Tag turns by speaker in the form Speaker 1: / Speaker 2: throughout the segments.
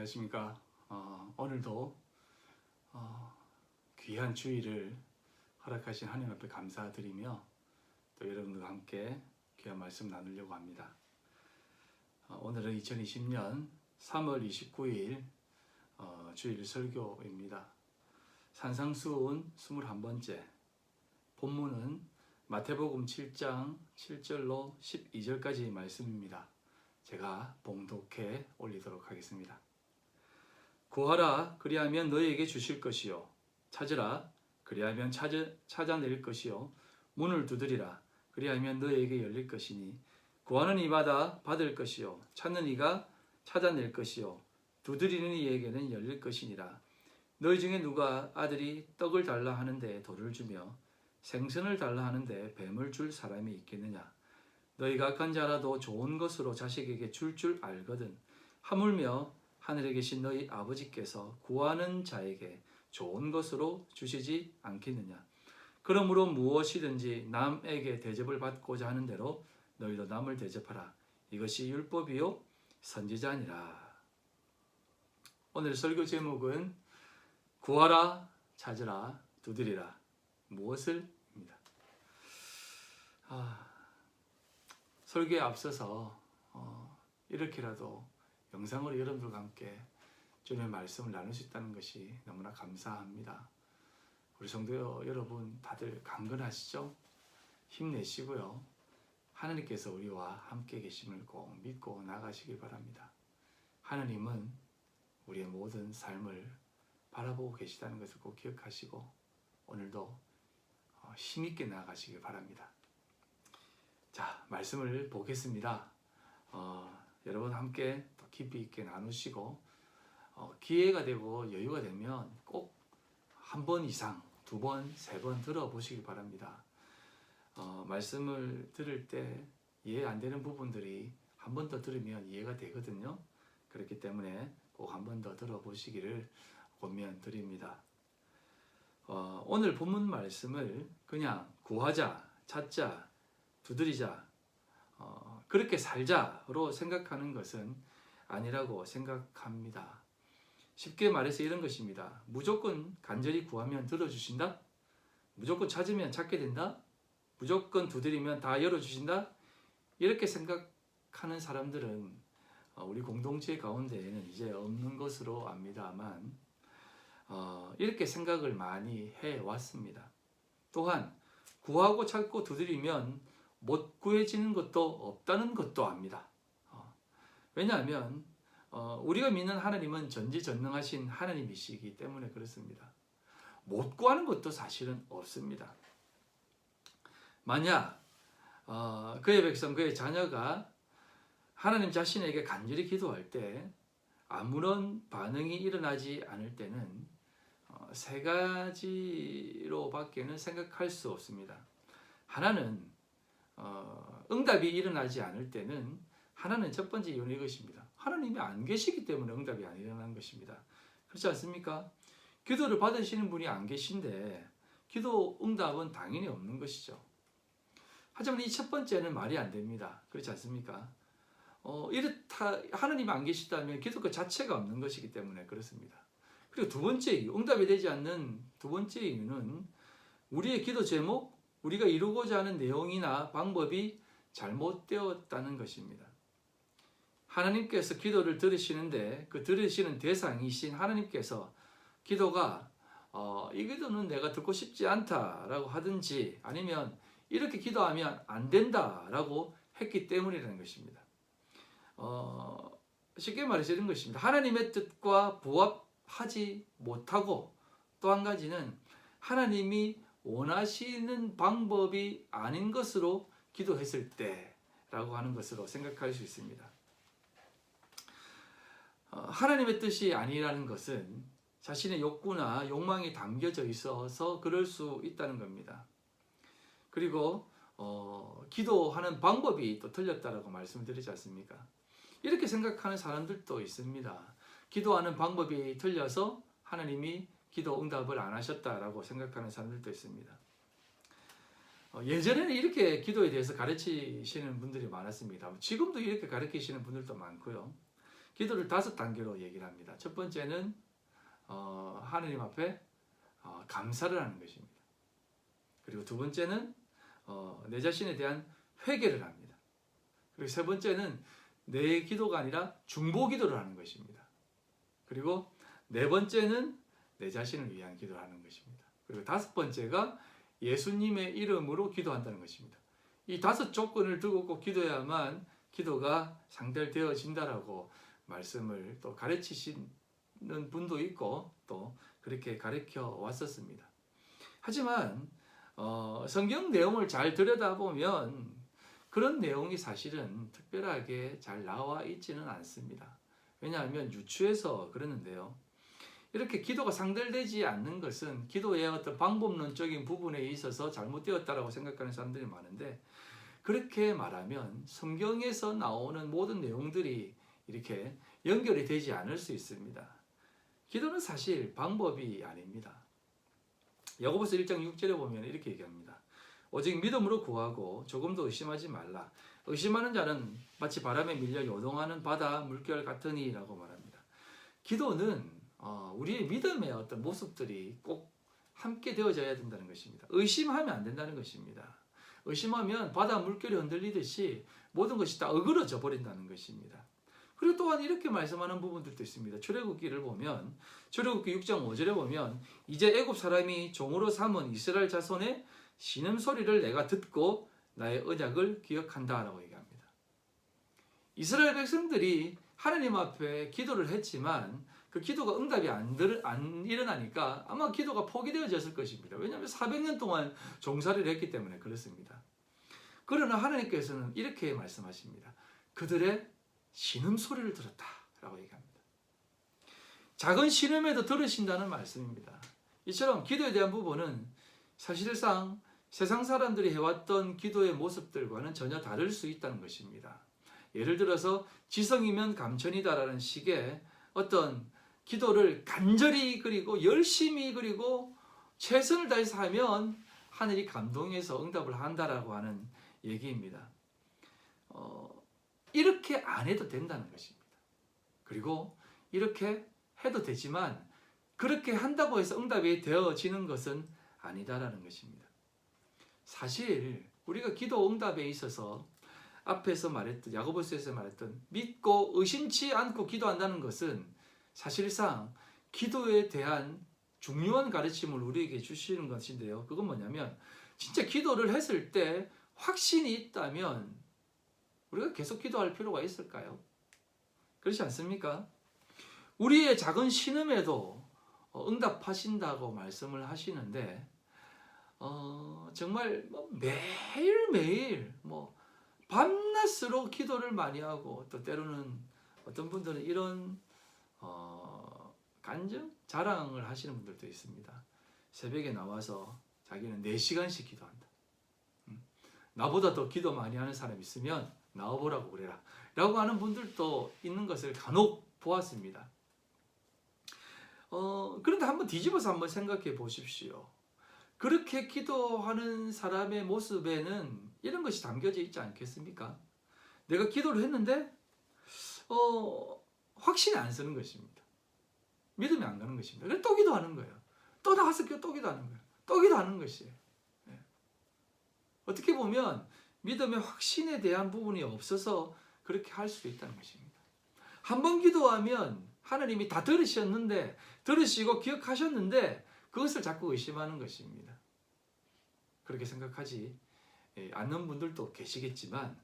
Speaker 1: 안녕하십니까. 오늘도 귀한 주일을 허락하신 하나님 앞에 감사드리며 또 여러분들과 함께 귀한 말씀 나누려고 합니다. 오늘은 2020년 3월 29일 주일 설교입니다. 산상수훈 21번째, 본문은 마태복음 7장 7절로 12절까지 말씀입니다. 제가 봉독해 올리도록 하겠습니다. 구하라, 그리하면 너희에게 주실 것이요. 찾으라, 그리하면 찾아낼 것이요. 문을 두드리라, 그리하면 너희에게 열릴 것이니 구하는 이마다 받을 것이요. 찾는 이가 찾아낼 것이요. 두드리는 이에게는 열릴 것이니라. 너희 중에 누가 아들이 떡을 달라 하는데 돌을 주며 생선을 달라 하는데 뱀을 줄 사람이 있겠느냐. 너희가 악한 자라도 좋은 것으로 자식에게 줄 알거든. 하물며 하늘에 계신 너희 아버지께서 구하는 자에게 좋은 것으로 주시지 않겠느냐. 그러므로 무엇이든지 남에게 대접을 받고자 하는 대로 너희도 남을 대접하라. 이것이 율법이요 선지자니라. 오늘 설교 제목은 구하라, 찾으라, 두드리라. 무엇을? 입니다. 설교에 앞서서 이렇게라도 영상으로 여러분들과 함께 주님의 말씀을 나눌 수 있다는 것이 너무나 감사합니다. 우리 성도 여러분 다들 강건하시죠? 힘내시고요. 하나님께서 우리와 함께 계심을 꼭 믿고 나가시길 바랍니다. 하나님은 우리의 모든 삶을 바라보고 계시다는 것을 꼭 기억하시고 오늘도 힘있게 나아가시길 바랍니다. 자, 말씀을 보겠습니다. 여러분 함께 또 깊이 있게 나누시고 기회가 되고 여유가 되면 꼭 한 번 이상, 두 번, 세 번 들어보시기 바랍니다. 말씀을 들을 때 이해 안 되는 부분들이 한 번 더 들으면 이해가 되거든요. 그렇기 때문에 꼭 한 번 더 들어보시기를 권면드립니다. 오늘 본문 말씀을 그냥 구하자, 찾자, 두드리자, 그렇게 살자로 생각하는 것은 아니라고 생각합니다. 쉽게 말해서 이런 것입니다. 무조건 간절히 구하면 들어주신다? 무조건 찾으면 찾게 된다? 무조건 두드리면 다 열어주신다? 이렇게 생각하는 사람들은 우리 공동체 가운데에는 이제 없는 것으로 압니다만 이렇게 생각을 많이 해왔습니다. 또한 구하고 찾고 두드리면 못 구해지는 것도 없다는 것도 압니다. 왜냐하면 우리가 믿는 하나님은 전지전능하신 하나님이시기 때문에 그렇습니다. 못 구하는 것도 사실은 없습니다. 만약 그의 백성, 그의 자녀가 하나님 자신에게 간절히 기도할 때 아무런 반응이 일어나지 않을 때는 세 가지로밖에는 생각할 수 없습니다. 하나는 응답이 일어나지 않을 때는 하나는 첫 번째 이유는 이것입니다. 하나님이 안 계시기 때문에 응답이 안 일어나는 것입니다. 그렇지 않습니까? 기도를 받으시는 분이 안 계신데 기도 응답은 당연히 없는 것이죠. 하지만 이 첫 번째는 말이 안 됩니다. 그렇지 않습니까? 이렇다 하나님이 안 계시다면 기도 그 자체가 없는 것이기 때문에 그렇습니다. 그리고 두 번째 이유, 응답이 되지 않는 두 번째 이유는 우리의 기도 제목, 우리가 이루고자 하는 내용이나 방법이 잘못되었다는 것입니다. 하나님께서 기도를 들으시는데 그 들으시는 대상이신 하나님께서 기도가 이 기도는 내가 듣고 싶지 않다라고 하든지 아니면 이렇게 기도하면 안 된다라고 했기 때문이라는 것입니다. 쉽게 말해서 이런 것입니다. 하나님의 뜻과 부합하지 못하고 또 한 가지는 하나님이 원하시는 방법이 아닌 것으로 기도했을 때라고 하는 것으로 생각할 수 있습니다. 하나님의 뜻이 아니라는 것은 자신의 욕구나 욕망이 담겨져 있어서 그럴 수 있다는 겁니다. 그리고 기도하는 방법이 또 틀렸다라고 말씀드리지 않습니까? 이렇게 생각하는 사람들도 있습니다. 기도하는 방법이 틀려서 하나님이 기도 응답을 안 하셨다라고 생각하는 사람들도 있습니다. 예전에는 이렇게 기도에 대해서 가르치시는 분들이 많았습니다. 지금도 이렇게 가르치시는 분들도 많고요. 기도를 5단계로 얘기를 합니다. 첫 번째는 하느님 앞에 감사를 하는 것입니다. 그리고 두 번째는 내 자신에 대한 회개를 합니다. 그리고 세 번째는 내 기도가 아니라 중보 기도를 하는 것입니다. 그리고 네 번째는 내 자신을 위한 기도를 하는 것입니다. 그리고 다섯 번째가 예수님의 이름으로 기도한다는 것입니다. 이 5 조건을 두고 꼭 기도해야만 기도가 상달되어진다라고 말씀을 또 가르치시는 분도 있고 또 그렇게 가르쳐 왔었습니다. 하지만 성경 내용을 잘 들여다보면 그런 내용이 사실은 특별하게 잘 나와 있지는 않습니다. 왜냐하면 유추해서 그러는데요. 이렇게 기도가 상달되지 않는 것은 기도의 어떤 방법론적인 부분에 있어서 잘못되었다라고 생각하는 사람들이 많은데, 그렇게 말하면 성경에서 나오는 모든 내용들이 이렇게 연결이 되지 않을 수 있습니다. 기도는 사실 방법이 아닙니다. 야고보서 1장 6절에 보면 이렇게 얘기합니다. 오직 믿음으로 구하고 조금도 의심하지 말라. 의심하는 자는 마치 바람에 밀려 요동하는 바다 물결 같으니 라고 말합니다. 기도는 우리의 믿음의 어떤 모습들이 꼭 함께 되어져야 된다는 것입니다. 의심하면 안 된다는 것입니다. 의심하면 바다 물결이 흔들리듯이 모든 것이 다 어그러져 버린다는 것입니다. 그리고 또한 이렇게 말씀하는 부분들도 있습니다. 출애굽기를 보면 출애굽기 6장 5절에 보면 이제 애굽 사람이 종으로 삼은 이스라엘 자손의 신음소리를 내가 듣고 나의 언약을 기억한다 라고 얘기합니다. 이스라엘 백성들이 하나님 앞에 기도를 했지만 그 기도가 응답이 안 일어나니까 아마 기도가 포기되어졌을 것입니다. 왜냐하면 400년 동안 종살이를 했기 때문에 그렇습니다. 그러나 하나님께서는 이렇게 말씀하십니다. 그들의 신음소리를 들었다라고 얘기합니다. 작은 신음에도 들으신다는 말씀입니다. 이처럼 기도에 대한 부분은 사실상 세상 사람들이 해왔던 기도의 모습들과는 전혀 다를 수 있다는 것입니다. 예를 들어서 지성이면 감천이다라는 식의 어떤 기도를 간절히 그리고 열심히 그리고 최선을 다해서 하면 하늘이 감동해서 응답을 한다라고 하는 얘기입니다. 이렇게 안 해도 된다는 것입니다. 그리고 이렇게 해도 되지만 그렇게 한다고 해서 응답이 되어지는 것은 아니다라는 것입니다. 사실 우리가 기도 응답에 있어서 앞에서 말했던 야고보서에서 말했던 믿고 의심치 않고 기도한다는 것은 사실상 기도에 대한 중요한 가르침을 우리에게 주시는 것인데요. 그건 뭐냐면 진짜 기도를 했을 때 확신이 있다면 우리가 계속 기도할 필요가 있을까요? 그렇지 않습니까? 우리의 작은 신음에도 응답하신다고 말씀을 하시는데 정말 매일매일 밤낮으로 기도를 많이 하고 또 때로는 어떤 분들은 이런 간증? 자랑을 하시는 분들도 있습니다. 새벽에 나와서 자기는 4시간씩 기도한다. 나보다 더 기도 많이 하는 사람 있으면 나와보라고 그래라 라고 하는 분들도 있는 것을 간혹 보았습니다. 그런데 한번 뒤집어서 한번 생각해 보십시오. 그렇게 기도하는 사람의 모습에는 이런 것이 담겨져 있지 않겠습니까? 내가 기도를 했는데 확신이 안 서는 것입니다. 믿음이 안 가는 것입니다. 그래서 또 기도하는 거예요. 또 나가서 또 기도하는 거예요. 또 기도하는 것이에요. 어떻게 보면 믿음의 확신에 대한 부분이 없어서 그렇게 할 수 있다는 것입니다. 한 번 기도하면 하나님이 다 들으셨는데, 들으시고 기억하셨는데 그것을 자꾸 의심하는 것입니다. 그렇게 생각하지 않는 분들도 계시겠지만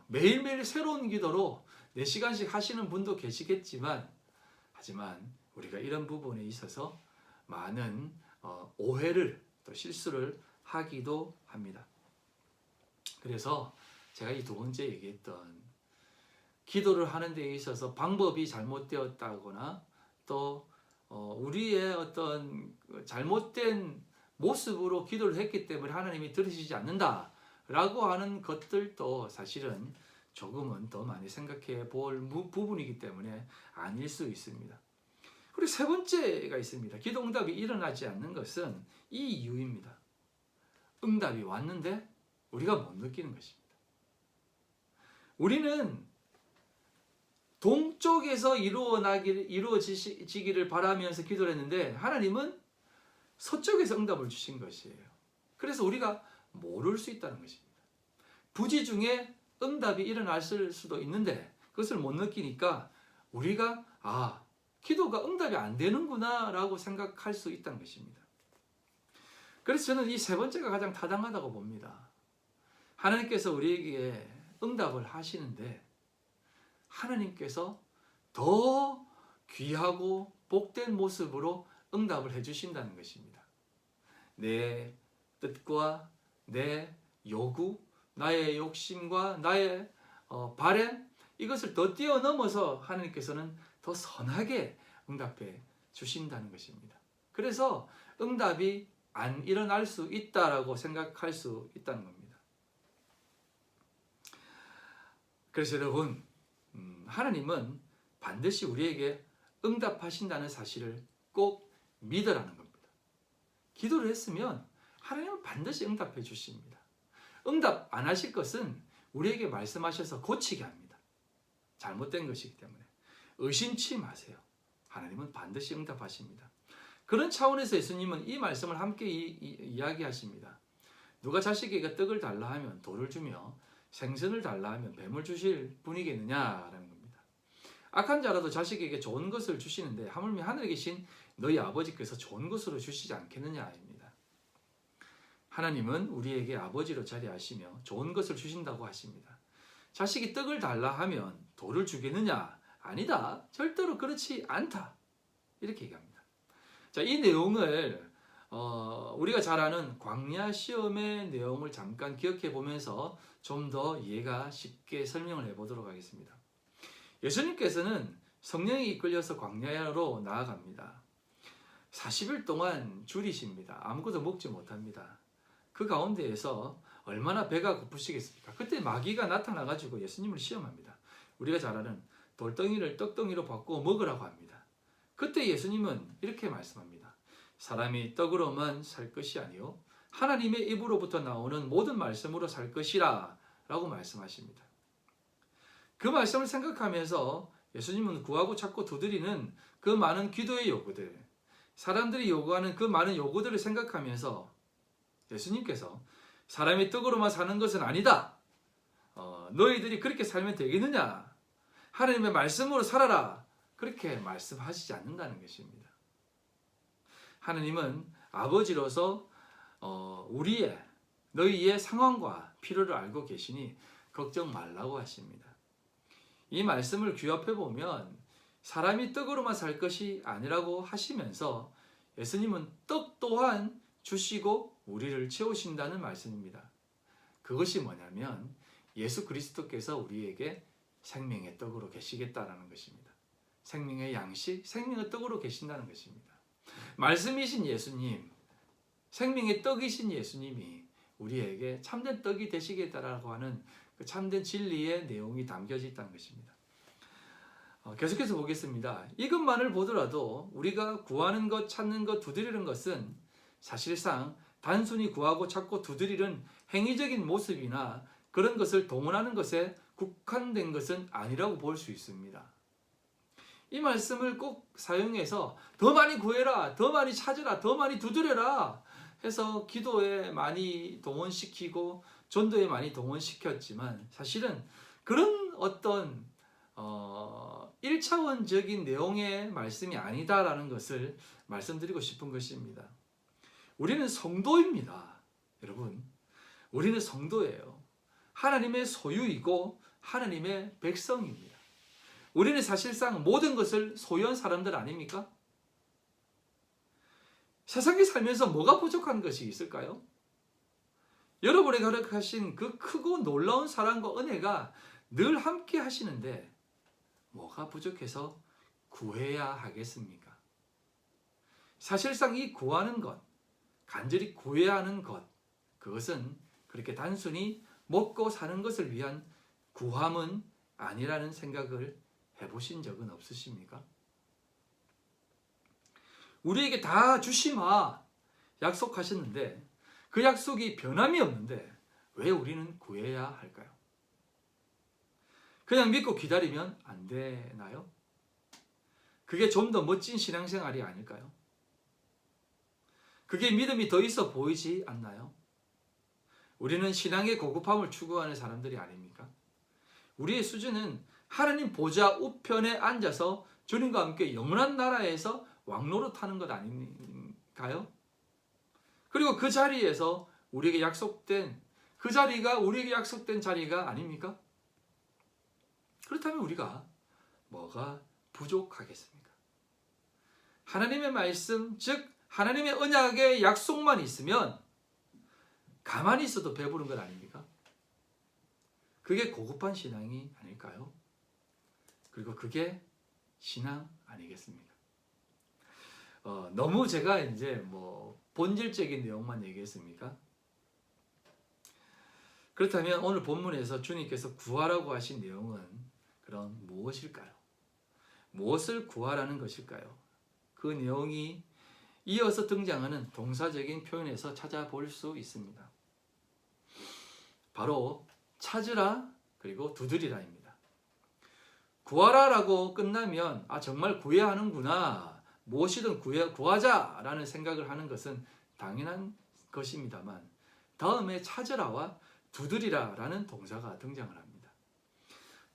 Speaker 1: 매일매일 새로운 기도로 4시간씩 하시는 분도 계시겠지만, 하지만 우리가 이런 부분에 있어서 많은 오해를 또 실수를 하기도 합니다. 그래서 제가 이 2번째 얘기했던 기도를 하는 데 있어서 방법이 잘못되었다거나 또 우리의 어떤 잘못된 모습으로 기도를 했기 때문에 하나님이 들으시지 않는다라고 하는 것들도 사실은 조금은 더 많이 생각해 볼 부분이기 때문에 아닐 수 있습니다. 그리고 3번째가 있습니다. 기도 응답이 일어나지 않는 것은 이 이유입니다. 응답이 왔는데 우리가 못 느끼는 것입니다. 우리는 동쪽에서 이루어지기를 바라면서 기도를 했는데 하나님은 서쪽에서 응답을 주신 것이에요. 그래서 우리가 모를 수 있다는 것입니다. 부지 중에 응답이 일어날 수도 있는데 그것을 못 느끼니까 우리가 기도가 응답이 안 되는구나 라고 생각할 수 있다는 것입니다. 그래서 저는 이 세 번째가 가장 타당하다고 봅니다. 하나님께서 우리에게 응답을 하시는데 하나님께서 더 귀하고 복된 모습으로 응답을 해주신다는 것입니다. 내 뜻과 내 요구, 나의 욕심과 나의 바람, 이것을 더 뛰어넘어서 하나님께서는 더 선하게 응답해 주신다는 것입니다. 그래서 응답이 안 일어날 수 있다라고 생각할 수 있다는 겁니다. 그래서 여러분, 하나님은 반드시 우리에게 응답하신다는 사실을 꼭 믿으라는 겁니다. 기도를 했으면 하나님은 반드시 응답해 주십니다. 응답 안 하실 것은 우리에게 말씀하셔서 고치게 합니다. 잘못된 것이기 때문에 의심치 마세요. 하나님은 반드시 응답하십니다. 그런 차원에서 예수님은 이 말씀을 함께 이야기하십니다. 누가 자식에게 떡을 달라 하면 돌을 주며 생선을 달라 하면 뱀을 주실 분이겠느냐라는 겁니다. 악한 자라도 자식에게 좋은 것을 주시는데 하물며 하늘에 계신 너희 아버지께서 좋은 것으로 주시지 않겠느냐입니다. 하나님은 우리에게 아버지로 자리하시며 좋은 것을 주신다고 하십니다. 자식이 떡을 달라 하면 돌을 주겠느냐? 아니다. 절대로 그렇지 않다. 이렇게 얘기합니다. 자, 이 내용을 우리가 잘 아는 광야 시험의 내용을 잠깐 기억해 보면서 좀 더 이해가 쉽게 설명을 해보도록 하겠습니다. 예수님께서는 성령이 이끌려서 광야로 나아갑니다. 40일 동안 줄이십니다. 아무것도 먹지 못합니다. 그 가운데에서 얼마나 배가 고프시겠습니까? 그때 마귀가 나타나가지고 예수님을 시험합니다. 우리가 잘 아는 돌덩이를 떡덩이로 바꾸어 먹으라고 합니다. 그때 예수님은 이렇게 말씀합니다. 사람이 떡으로만 살 것이 아니요 하나님의 입으로부터 나오는 모든 말씀으로 살 것이라 라고 말씀하십니다. 그 말씀을 생각하면서 예수님은 구하고 찾고 두드리는 그 많은 기도의 요구들, 사람들이 요구하는 그 많은 요구들을 생각하면서 예수님께서 사람이 떡으로만 사는 것은 아니다. 너희들이 그렇게 살면 되겠느냐? 하나님의 말씀으로 살아라. 그렇게 말씀하시지 않는다는 것입니다. 하나님은 아버지로서 너희의 상황과 필요를 알고 계시니 걱정 말라고 하십니다. 이 말씀을 귀합해 보면 사람이 떡으로만 살 것이 아니라고 하시면서 예수님은 떡 또한 주시고 우리를 채우신다는 말씀입니다. 그것이 뭐냐면 예수 그리스도께서 우리에게 생명의 떡으로 계시겠다라는 것입니다. 생명의 양식, 생명의 떡으로 계신다는 것입니다. 말씀이신 예수님, 생명의 떡이신 예수님이 우리에게 참된 떡이 되시겠다라고 하는 그 참된 진리의 내용이 담겨져 있다는 것입니다. 계속해서 보겠습니다. 이것만을 보더라도 우리가 구하는 것, 찾는 것, 두드리는 것은 사실상 단순히 구하고 찾고 두드리는 행위적인 모습이나 그런 것을 동원하는 것에 국한된 것은 아니라고 볼 수 있습니다. 이 말씀을 꼭 사용해서 더 많이 구해라, 더 많이 찾으라, 더 많이 두드려라 해서 기도에 많이 동원시키고 전도에 많이 동원시켰지만 사실은 그런 어떤 1차원적인 내용의 말씀이 아니다라는 것을 말씀드리고 싶은 것입니다. 우리는 성도입니다. 여러분, 우리는 성도예요. 하나님의 소유이고 하나님의 백성입니다. 우리는 사실상 모든 것을 소유한 사람들 아닙니까? 세상에 살면서 뭐가 부족한 것이 있을까요? 여러분에게 허락하신 그 크고 놀라운 사랑과 은혜가 늘 함께 하시는데 뭐가 부족해서 구해야 하겠습니까? 사실상 이 구하는 것, 간절히 구해야 하는 것, 그것은 그렇게 단순히 먹고 사는 것을 위한 구함은 아니라는 생각을 해보신 적은 없으십니까? 우리에게 다 주시마 약속하셨는데 그 약속이 변함이 없는데 왜 우리는 구해야 할까요? 그냥 믿고 기다리면 안 되나요? 그게 좀 더 멋진 신앙생활이 아닐까요? 그게 믿음이 더 있어 보이지 않나요? 우리는 신앙의 고급함을 추구하는 사람들이 아닙니까? 우리의 수준은 하나님 보좌 우편에 앉아서 주님과 함께 영원한 나라에서 왕노릇하는 것 아닌가요? 그리고 그 자리에서 우리에게 약속된 그 자리가 우리에게 약속된 자리가 아닙니까? 그렇다면 우리가 뭐가 부족하겠습니까? 하나님의 말씀, 즉 하나님의 언약의 약속만 있으면 가만히 있어도 배부른 것 아닙니까? 그게 고급한 신앙이 아닐까요? 그리고 그게 신앙 아니겠습니까? 너무 제가 이제 뭐 본질적인 내용만 얘기했습니까? 그렇다면 오늘 본문에서 주님께서 구하라고 하신 내용은 그럼 무엇일까요? 무엇을 구하라는 것일까요? 그 내용이 이어서 등장하는 동사적인 표현에서 찾아볼 수 있습니다. 바로 찾으라 그리고 두드리라입니다. 구하라라고 끝나면 정말 구해야 하는구나, 무엇이든 구하자라는 생각을 하는 것은 당연한 것입니다만 다음에 찾으라와 두드리라라는 동사가 등장을 합니다.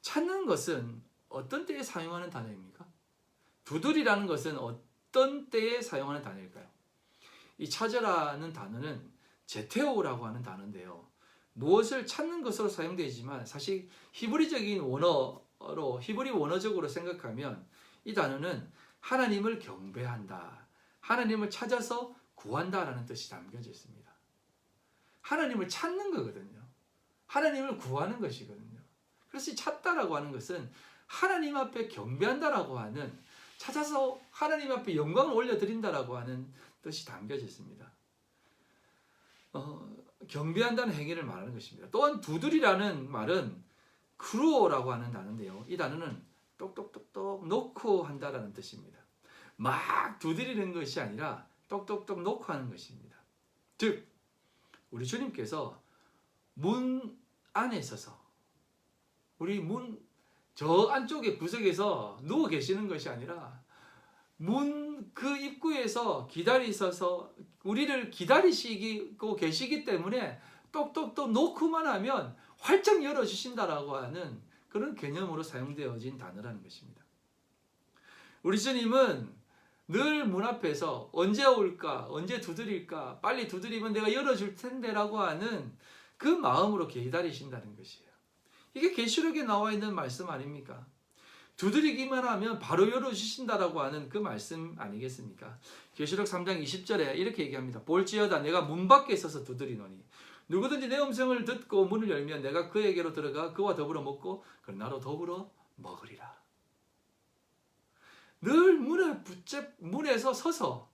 Speaker 1: 찾는 것은 어떤 때에 사용하는 단어입니까? 두드리라는 것은 어떤 때에 사용하는 단어일까요? 이 찾으라는 단어는 제테오라고 하는 단어인데요. 무엇을 찾는 것으로 사용되지만 사실 히브리 원어적으로 생각하면 이 단어는 하나님을 경배한다, 하나님을 찾아서 구한다라는 뜻이 담겨져 있습니다. 하나님을 찾는 거거든요. 하나님을 구하는 것이거든요. 그래서 찾다라고 하는 것은 하나님 앞에 경배한다라고 하는, 찾아서 하나님 앞에 영광을 올려드린다라고 하는 뜻이 담겨져 있습니다. 경배한다는 행위를 말하는 것입니다. 또한 두드리라는 말은 크루오라고 하는 단어인데요. 이 단어는 똑똑똑똑 놓고 한다라는 뜻입니다. 막 두드리는 것이 아니라 똑똑똑 놓고 하는 것입니다. 즉 우리 주님께서 문 안에 있어서 우리 문 저 안쪽에 구석에서 누워 계시는 것이 아니라 문 그 입구에서 기다리셔서 우리를 기다리시고 계시기 때문에 똑똑똑 놓고만 하면 활짝 열어주신다라고 하는 그런 개념으로 사용되어진 단어라는 것입니다. 우리 주님은 늘 문 앞에서 언제 올까, 언제 두드릴까, 빨리 두드리면 내가 열어줄 텐데라고 하는 그 마음으로 기다리신다는 것이에요. 이게 계시록에 나와 있는 말씀 아닙니까? 두드리기만 하면 바로 열어주신다라고 하는 그 말씀 아니겠습니까? 계시록 3장 20절에 이렇게 얘기합니다. 볼지어다 내가 문 밖에 서서 두드리노니 누구든지 내 음성을 듣고 문을 열면 내가 그에게로 들어가 그와 더불어 먹고 그는 나로 더불어 먹으리라. 늘 문에서 서서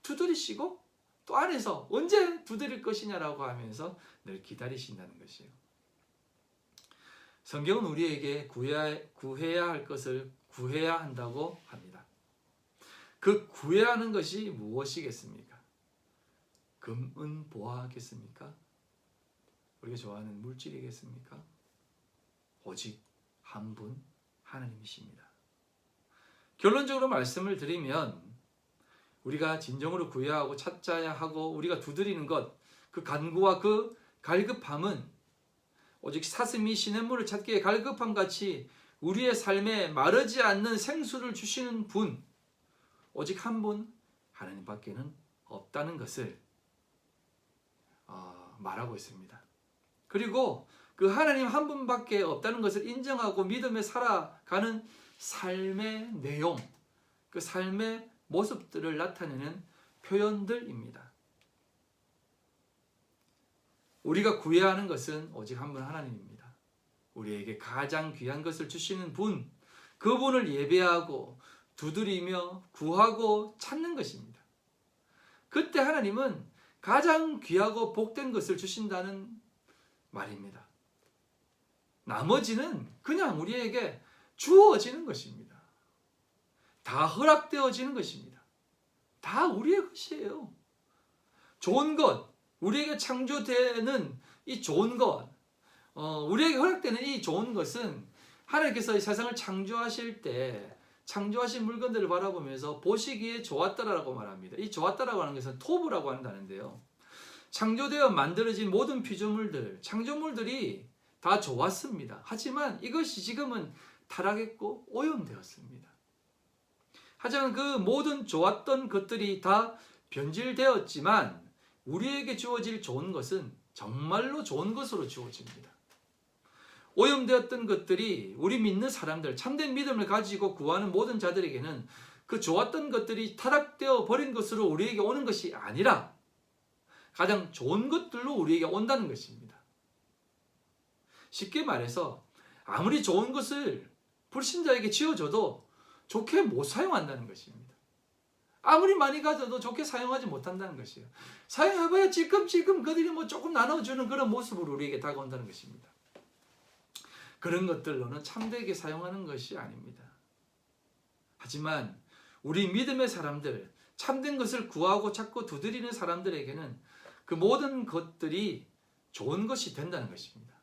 Speaker 1: 두드리시고 또 안에서 언제 두드릴 것이냐라고 하면서 늘 기다리신다는 것이에요. 성경은 우리에게 구해야 할 것을 구해야 한다고 합니다. 그 구해야 하는 것이 무엇이겠습니까? 금, 은, 보화겠습니까? 우리가 좋아하는 물질이겠습니까? 오직 한 분 하나님이십니다. 결론적으로 말씀을 드리면 우리가 진정으로 구해야 하고 찾아야 하고 우리가 두드리는 것, 그 간구와 그 갈급함은 오직 사슴이 시냇물을 찾기에 갈급함 같이 우리의 삶에 마르지 않는 생수를 주시는 분, 오직 한 분 하나님밖에는 없다는 것을 말하고 있습니다. 그리고 그 하나님 한 분밖에 없다는 것을 인정하고 믿음에 살아가는 삶의 내용, 그 삶의 모습들을 나타내는 표현들입니다. 우리가 구해야 하는 것은 오직 한 분 하나님입니다. 우리에게 가장 귀한 것을 주시는 분, 그분을 예배하고 두드리며 구하고 찾는 것입니다. 그때 하나님은 가장 귀하고 복된 것을 주신다는 말입니다. 나머지는 그냥 우리에게 주어지는 것입니다. 다 허락되어지는 것입니다. 다 우리의 것이에요. 좋은 것, 우리에게 창조되는 이 좋은 것, 우리에게 허락되는 이 좋은 것은 하나님께서 이 세상을 창조하실 때 창조하신 물건들을 바라보면서 보시기에 좋았더라라고 말합니다. 이 좋았더라고 하는 것은 토브라고 한다는데요. 창조되어 만들어진 모든 피조물들, 창조물들이 다 좋았습니다. 하지만 이것이 지금은 타락했고 오염되었습니다. 하지만 그 모든 좋았던 것들이 다 변질되었지만 우리에게 주어질 좋은 것은 정말로 좋은 것으로 주어집니다. 오염되었던 것들이 우리 믿는 사람들, 참된 믿음을 가지고 구하는 모든 자들에게는 그 좋았던 것들이 타락되어 버린 것으로 우리에게 오는 것이 아니라 가장 좋은 것들로 우리에게 온다는 것입니다. 쉽게 말해서 아무리 좋은 것을 불신자에게 지어줘도 좋게 못 사용한다는 것입니다. 아무리 많이 가져도 좋게 사용하지 못한다는 것이에요. 사용해봐야 찔끔찔끔 그들이 뭐 조금 나눠주는 그런 모습으로 우리에게 다가온다는 것입니다. 그런 것들로는 참되게 사용하는 것이 아닙니다. 하지만 우리 믿음의 사람들, 참된 것을 구하고 찾고 두드리는 사람들에게는 그 모든 것들이 좋은 것이 된다는 것입니다.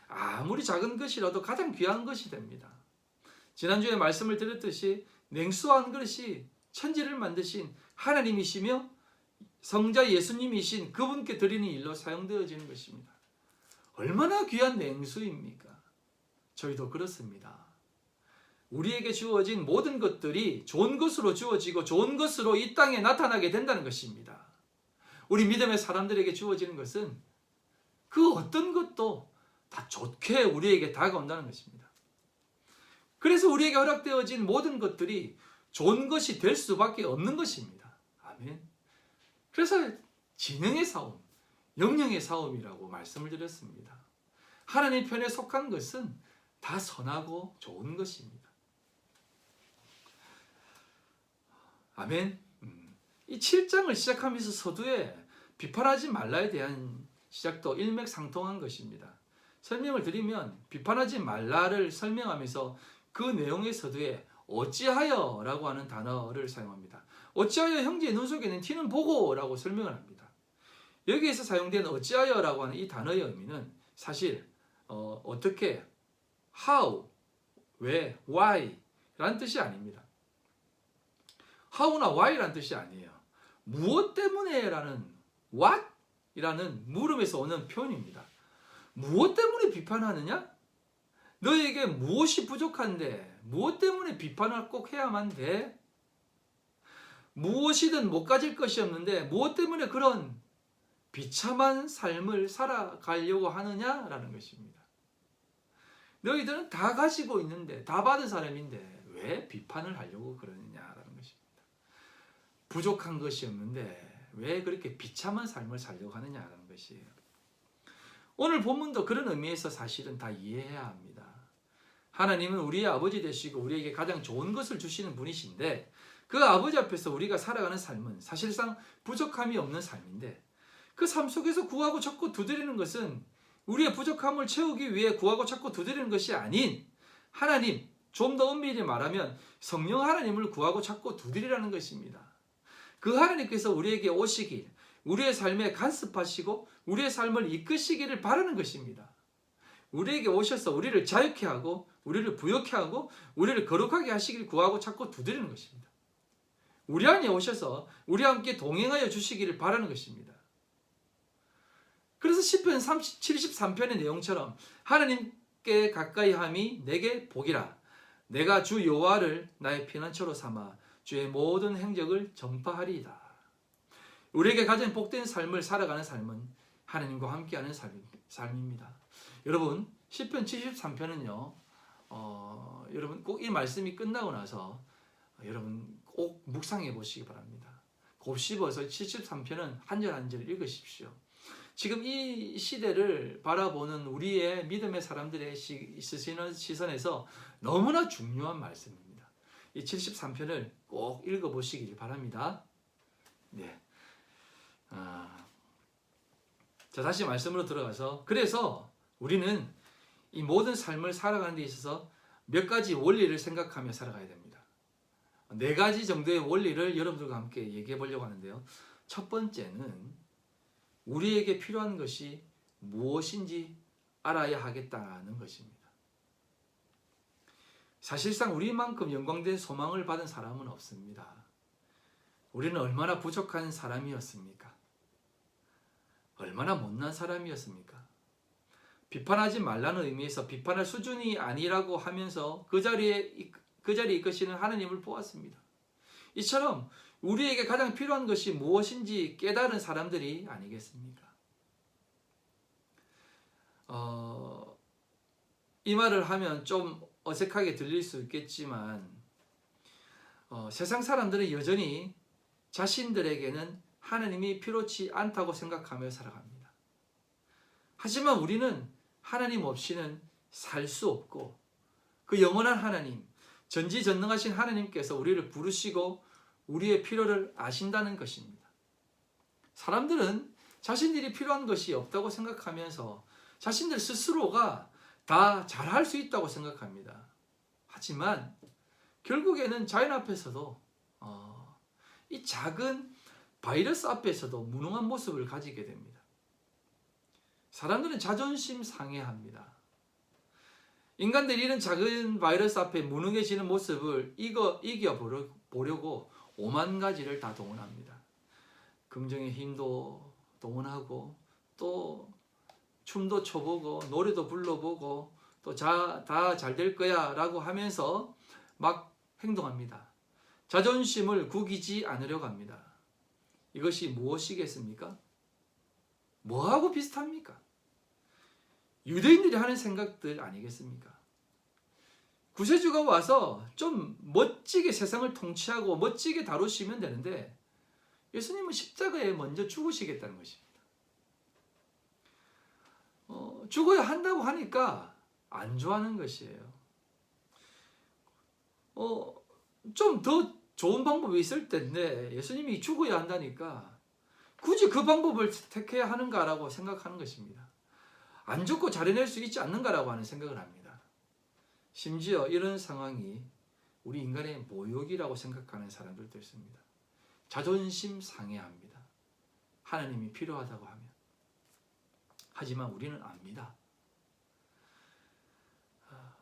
Speaker 1: 아무리 작은 것이라도 가장 귀한 것이 됩니다. 지난주에 말씀을 드렸듯이 냉수 한 그릇이 천지를 만드신 하나님이시며 성자 예수님이신 그분께 드리는 일로 사용되어지는 것입니다. 얼마나 귀한 냉수입니까? 저희도 그렇습니다. 우리에게 주어진 모든 것들이 좋은 것으로 주어지고 좋은 것으로 이 땅에 나타나게 된다는 것입니다. 우리 믿음의 사람들에게 주어지는 것은 그 어떤 것도 다 좋게 우리에게 다가온다는 것입니다. 그래서 우리에게 허락되어진 모든 것들이 좋은 것이 될 수밖에 없는 것입니다. 아멘. 그래서 지능의 싸움, 영영의 싸움이라고 말씀을 드렸습니다. 하나님 편에 속한 것은 다 선하고 좋은 것입니다. 아멘. 이 7장을 시작하면서 서두에 비판하지 말라에 대한 시작도 일맥상통한 것입니다. 설명을 드리면 비판하지 말라를 설명하면서 그 내용의 서두에 어찌하여 라고 하는 단어를 사용합니다. 어찌하여 형제의 눈 속에 있는 티는 보고 라고 설명을 합니다. 여기에서 사용된 어찌하여 라고 하는 이 단어의 의미는 사실 어떻게, how, 왜, why 라는 뜻이 아닙니다. how나 why라는 뜻이 아니에요. 무엇 때문에 라는 what? 이라는 물음에서 오는 표현입니다. 무엇 때문에 비판하느냐? 너에게 무엇이 부족한데 무엇 때문에 비판을 꼭 해야만 돼? 무엇이든 못 가질 것이 없는데 무엇 때문에 그런 비참한 삶을 살아가려고 하느냐라는 것입니다. 너희들은 다 가지고 있는데 다 받은 사람인데 왜 비판을 하려고 그러느냐라는 것입니다. 부족한 것이 없는데 왜 그렇게 비참한 삶을 살려고 하느냐라는 것이에요. 오늘 본문도 그런 의미에서 사실은 다 이해해야 합니다. 하나님은 우리의 아버지 되시고 우리에게 가장 좋은 것을 주시는 분이신데 그 아버지 앞에서 우리가 살아가는 삶은 사실상 부족함이 없는 삶인데 그 삶 속에서 구하고 찾고 두드리는 것은 우리의 부족함을 채우기 위해 구하고 찾고 두드리는 것이 아닌 하나님, 좀 더 엄밀히 말하면 성령 하나님을 구하고 찾고 두드리라는 것입니다. 그 하나님께서 우리에게 오시길, 우리의 삶에 간섭하시고 우리의 삶을 이끄시기를 바라는 것입니다. 우리에게 오셔서 우리를 자유케 하고 우리를 부욕케 하고 우리를 거룩하게 하시길 구하고 찾고 두드리는 것입니다. 우리 안에 오셔서 우리와 함께 동행하여 주시기를 바라는 것입니다. 그래서 시편 73편의 내용처럼 하나님께 가까이 함이 내게 복이라. 내가 주 여호와를 나의 피난처로 삼아 주의 모든 행적을 전파하리이다. 우리에게 가장 복된 삶을 살아가는 삶은 하나님과 함께하는 삶입니다. 여러분 시편 73편은요 여러분 꼭 이 말씀이 끝나고 나서 여러분 꼭 묵상해 보시기 바랍니다. 곱씹어서 73편은 한 절 한 절 읽으십시오. 지금 이 시대를 바라보는 우리의 믿음의 사람들의 시선에서 너무나 중요한 말씀입니다. 이 73편을 꼭 읽어보시기 바랍니다. 네. 자, 다시 말씀으로 들어가서 그래서 우리는 이 모든 삶을 살아가는 데 있어서 몇 가지 원리를 생각하며 살아가야 됩니다. 4가지 정도의 원리를 여러분들과 함께 얘기해 보려고 하는데요. 첫 번째는 우리에게 필요한 것이 무엇인지 알아야 하겠다는 것입니다. 사실상 우리만큼 영광된 소망을 받은 사람은 없습니다. 우리는 얼마나 부족한 사람이었습니까? 얼마나 못난 사람이었습니까? 비판하지 말라는 의미에서 비판할 수준이 아니라고 하면서 그 자리에 이끄시는 하나님을 보았습니다. 이처럼 우리에게 가장 필요한 것이 무엇인지 깨달은 사람들이 아니겠습니까? 이 말을 하면 좀 어색하게 들릴 수 있겠지만 세상 사람들은 여전히 자신들에게는 하나님이 필요치 않다고 생각하며 살아갑니다. 하지만 우리는 하나님 없이는 살 수 없고 그 영원한 하나님, 전지전능하신 하나님께서 우리를 부르시고 우리의 필요를 아신다는 것입니다. 사람들은 자신들이 필요한 것이 없다고 생각하면서 자신들 스스로가 다 잘할 수 있다고 생각합니다. 하지만 결국에는 자연 앞에서도 이 작은 바이러스 앞에서도 무능한 모습을 가지게 됩니다. 사람들은 자존심 상해합니다. 인간들이 이런 작은 바이러스 앞에 무능해지는 모습을 이겨보려고 오만 가지를 다 동원합니다. 긍정의 힘도 동원하고 또 춤도 춰보고 노래도 불러보고 또 다 잘 될 거야 라고 하면서 막 행동합니다. 자존심을 구기지 않으려고 합니다. 이것이 무엇이겠습니까? 뭐하고 비슷합니까? 유대인들이 하는 생각들 아니겠습니까? 구세주가 와서 좀 멋지게 세상을 통치하고 멋지게 다루시면 되는데 예수님은 십자가에 먼저 죽으시겠다는 것입니다. 죽어야 한다고 하니까 안 좋아하는 것이에요. 좀 더 좋은 방법이 있을 텐데 예수님이 죽어야 한다니까 굳이 그 방법을 택해야 하는가라고 생각하는 것입니다. 안 죽고 자려낼 수 있지 않는가라고 하는 생각을 합니다. 심지어 이런 상황이 우리 인간의 모욕이라고 생각하는 사람들도 있습니다. 자존심 상해합니다. 하나님이 필요하다고 하면. 하지만 우리는 압니다.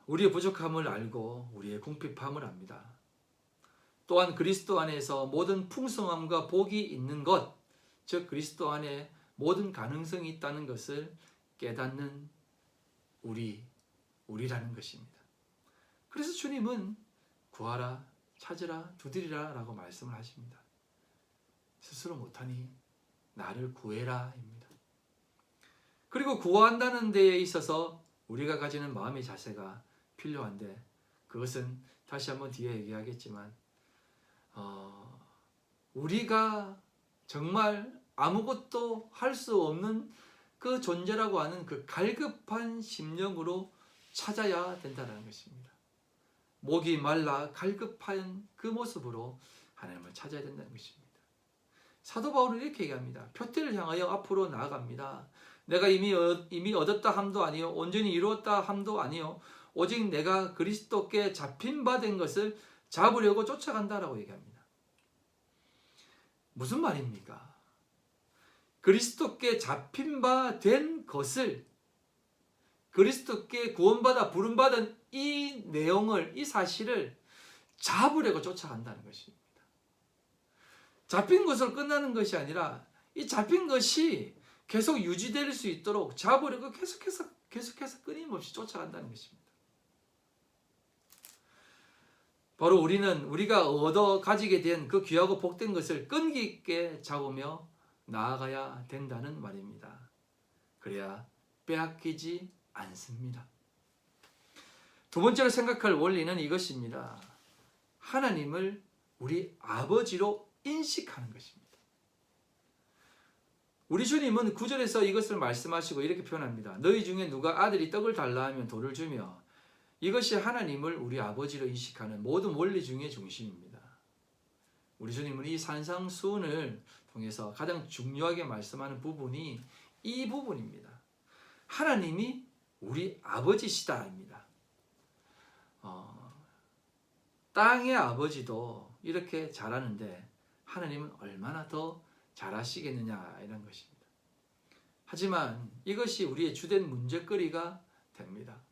Speaker 1: 우리의 부족함을 알고 우리의 궁핍함을 압니다. 또한 그리스도 안에서 모든 풍성함과 복이 있는 것, 즉 그리스도 안에 모든 가능성이 있다는 것을 깨닫는 우리라는 것입니다. 그래서 주님은 구하라, 찾으라, 두드리라 라고 말씀을 하십니다. 스스로 못하니 나를 구해라 입니다. 그리고 구한다는 데에 있어서 우리가 가지는 마음의 자세가 필요한데 그것은 다시 한번 뒤에 얘기하겠지만 우리가 정말 아무것도 할 수 없는 그 존재라고 하는 그 갈급한 심령으로 찾아야 된다는 것입니다. 목이 말라 갈급한 그 모습으로 하나님을 찾아야 된다는 것입니다. 사도 바울은 이렇게 얘기합니다. 표대를 향하여 앞으로 나아갑니다. 내가 이미 얻었다 함도 아니요 온전히 이루었다 함도 아니요 오직 내가 그리스도께 잡힌 바 된 것을 잡으려고 쫓아간다라고 얘기합니다. 무슨 말입니까? 그리스도께 잡힌 바 된 것을 그리스도께 구원받아 부름받은 이 내용을 이 사실을 잡으려고 쫓아간다는 것입니다. 잡힌 것으로 끝나는 것이 아니라 이 잡힌 것이 계속 유지될 수 있도록 잡으려고 계속해서 끊임없이 쫓아간다는 것입니다. 바로 우리는 우리가 얻어 가지게 된 그 귀하고 복된 것을 끈기 있게 잡으며 나아가야 된다는 말입니다. 그래야 빼앗기지 않습니다. 두 번째로 생각할 원리는 이것입니다. 하나님을 우리 아버지로 인식하는 것입니다. 우리 주님은 9절에서 이것을 말씀하시고 이렇게 표현합니다. 너희 중에 누가 아들이 떡을 달라 하면 돌을 주며 이것이 하나님을 우리 아버지로 인식하는 모든 원리 중의 중심입니다. 우리 주님은 이 산상수훈을 통해서 가장 중요하게 말씀하는 부분이 이 부분입니다. 하나님이 우리 아버지시다입니다. 땅의 아버지도 이렇게 잘하는데 하나님은 얼마나 더 잘하시겠느냐 이런 것입니다. 하지만 이것이 우리의 주된 문제거리가 됩니다.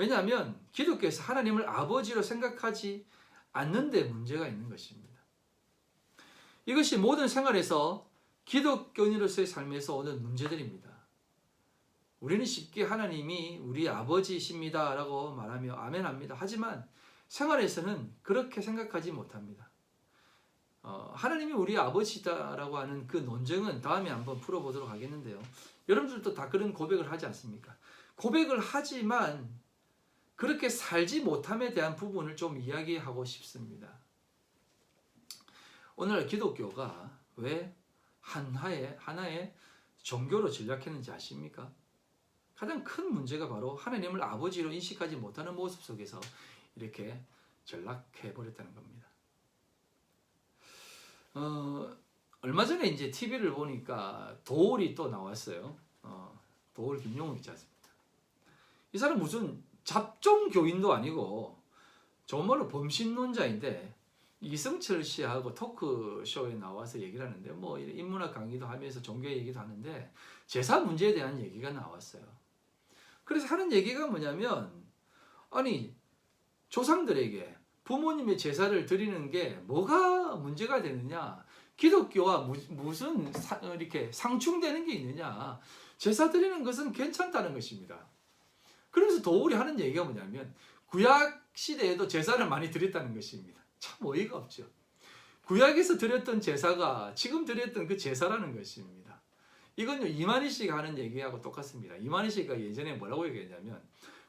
Speaker 1: 왜냐하면 기독교에서 하나님을 아버지로 생각하지 않는 데 문제가 있는 것입니다. 이것이 모든 생활에서 기독교인으로서의 삶에서 오는 문제들입니다. 우리는 쉽게 하나님이 우리 아버지이십니다 라고 말하며 아멘합니다. 하지만 생활에서는 그렇게 생각하지 못합니다. 하나님이 우리 아버지다라고 하는 그 논쟁은 다음에 한번 풀어보도록 하겠는데요. 여러분들도 다 그런 고백을 하지 않습니까? 고백을 하지만 그렇게 살지 못함에 대한 부분을 좀 이야기하고 싶습니다. 오늘 기독교가 왜 하나의 종교로 전락했는지 아십니까? 가장 큰 문제가 바로 하나님을 아버지로 인식하지 못하는 모습 속에서 이렇게 전락해버렸다는 겁니다. 얼마 전에 이제 TV를 보니까 도올이 또 나왔어요. 도올 김용욱 있지 않습니까? 이 사람 무슨 잡종 교인도 아니고 정말로 범신론자인데 이승철 씨하고 토크쇼에 나와서 얘기를 하는데 뭐 인문학 강의도 하면서 종교 얘기도 하는데 제사 문제에 대한 얘기가 나왔어요. 그래서 하는 얘기가 뭐냐면 아니 조상들에게 부모님의 제사를 드리는 게 뭐가 문제가 되느냐? 기독교와 무슨 이렇게 상충되는 게 있느냐? 제사 드리는 것은 괜찮다는 것입니다. 그러면서 도울이 하는 얘기가 뭐냐면 구약 시대에도 제사를 많이 드렸다는 것입니다. 참 어이가 없죠. 구약에서 드렸던 제사가 지금 드렸던 그 제사라는 것입니다. 이건요 이만희 씨가 하는 얘기하고 똑같습니다. 이만희 씨가 예전에 뭐라고 얘기했냐면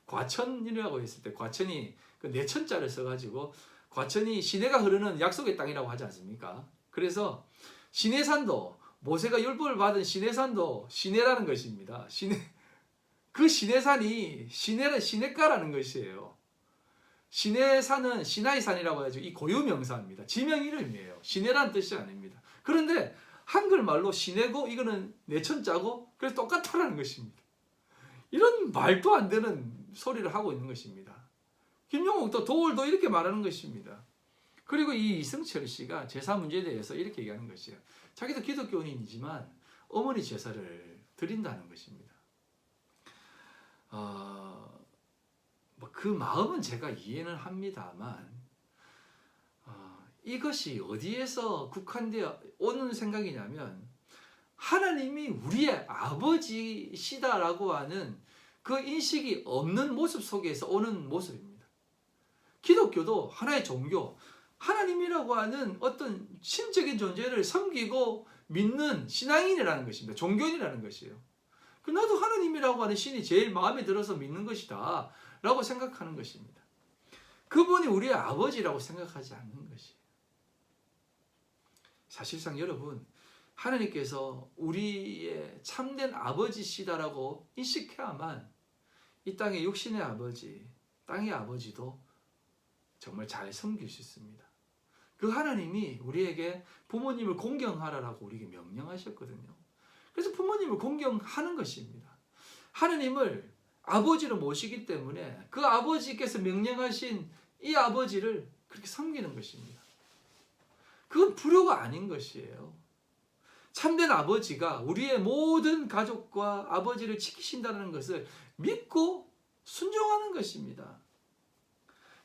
Speaker 1: 과천이라고 했을 때 과천이 그 내천자를 써가지고 과천이 시내가 흐르는 약속의 땅이라고 하지 않습니까? 그래서 시내산도 모세가 율법을 받은 시내산도 시내라는 것입니다. 그 시내산이 시내가라는 것이에요. 시내산은 시나이산이라고 해가지고 이 고유명사입니다. 지명 이름이에요. 시내라는 뜻이 아닙니다. 그런데 한글말로 시내고 이거는 내천자고 그래서 똑같다라는 것입니다. 이런 말도 안 되는 소리를 하고 있는 것입니다. 김용욱도 도울도 이렇게 말하는 것입니다. 그리고 이 이승철 씨가 제사 문제에 대해서 이렇게 얘기하는 것이에요. 자기도 기독교인이지만 어머니 제사를 드린다는 것입니다. 그 마음은 제가 이해는 합니다만 이것이 어디에서 국한되어 오는 생각이냐면 하나님이 우리의 아버지시다라고 하는 그 인식이 없는 모습 속에서 오는 모습입니다. 기독교도 하나의 종교, 하나님이라고 하는 어떤 신적인 존재를 섬기고 믿는 신앙인이라는 것입니다. 종교인이라는 것이에요. 나도 하나님이라고 하는 신이 제일 마음에 들어서 믿는 것이다 라고 생각하는 것입니다. 그분이 우리의 아버지라고 생각하지 않는 것이에요. 사실상 여러분 하나님께서 우리의 참된 아버지시다라고 인식해야만 이 땅의 육신의 아버지, 땅의 아버지도 정말 잘 섬길 수 있습니다. 그 하나님이 우리에게 부모님을 공경하라라고 우리에게 명령하셨거든요. 그래서 부모님을 공경하는 것입니다. 하나님을 아버지로 모시기 때문에 그 아버지께서 명령하신 이 아버지를 그렇게 섬기는 것입니다. 그건 불효가 아닌 것이에요. 참된 아버지가 우리의 모든 가족과 아버지를 지키신다는 것을 믿고 순종하는 것입니다.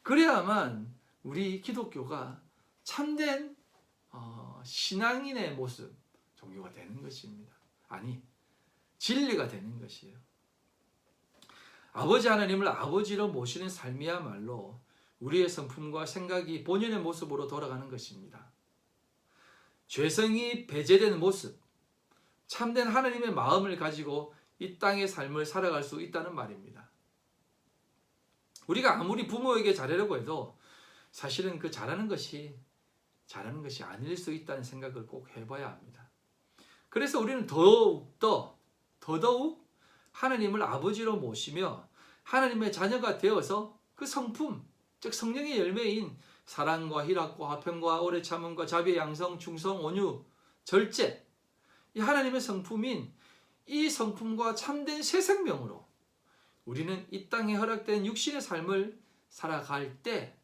Speaker 1: 그래야만 우리 기독교가 참된 신앙인의 모습, 종교가 되는 것입니다. 아니, 진리가 되는 것이에요. 아버지 하나님을 아버지로 모시는 삶이야말로 우리의 성품과 생각이 본연의 모습으로 돌아가는 것입니다. 죄성이 배제된 모습, 참된 하나님의 마음을 가지고 이 땅의 삶을 살아갈 수 있다는 말입니다. 우리가 아무리 부모에게 잘하려고 해도 사실은 그 잘하는 것이 아닐 수 있다는 생각을 꼭 해봐야 합니다. 그래서 우리는 더더욱 하나님을 아버지로 모시며 하나님의 자녀가 되어서 그 성품, 즉 성령의 열매인 사랑과 희락과 화평과 오래 참음과 자비, 양성, 충성, 온유, 절제, 이 하나님의 성품인 이 성품과 참된 새 생명으로 우리는 이 땅에 허락된 육신의 삶을 살아갈 때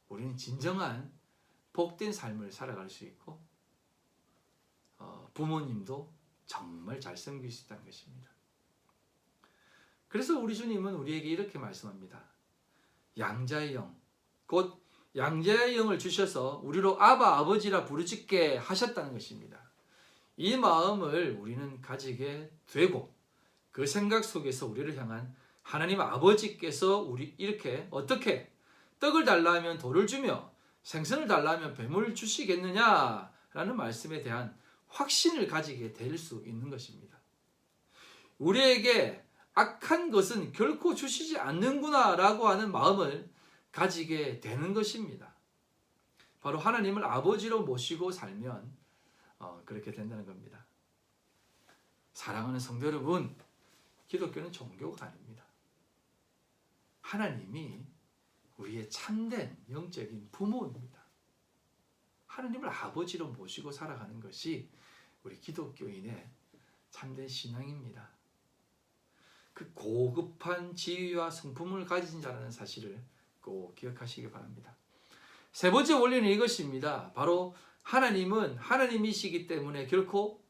Speaker 1: 우리는 진정한 복된 삶을 살아갈 수 있고 부모님도 정말 잘 섬길 수 있다는 것입니다. 그래서 우리 주님은 우리에게 이렇게 말씀합니다. 양자의 영, 곧 양자의 영을 주셔서 우리로 아바 아버지라 부르짖게 하셨다는 것입니다. 이 마음을 우리는 가지게 되고 그 생각 속에서 우리를 향한 하나님 아버지께서 우리 이렇게 어떻게 떡을 달라 하면 돌을 주며 생선을 달라 하면 뱀을 주시겠느냐라는 말씀에 대한 확신을 가지게 될 수 있는 것입니다. 우리에게 악한 것은 결코 주시지 않는구나라고 하는 마음을 가지게 되는 것입니다. 바로 하나님을 아버지로 모시고 살면 그렇게 된다는 겁니다. 사랑하는 성도 여러분, 기독교는 종교가 아닙니다. 하나님이 우리의 참된 영적인 부모입니다. 하나님을 아버지로 모시고 살아가는 것이 우리 기독교인의 참된 신앙입니다. 그 고급한 지위와 성품을 가진 자라는 사실을 꼭 기억하시기 바랍니다. 세 번째 원리는 이것입니다. 바로 하나님은 하나님이시기 때문에 결코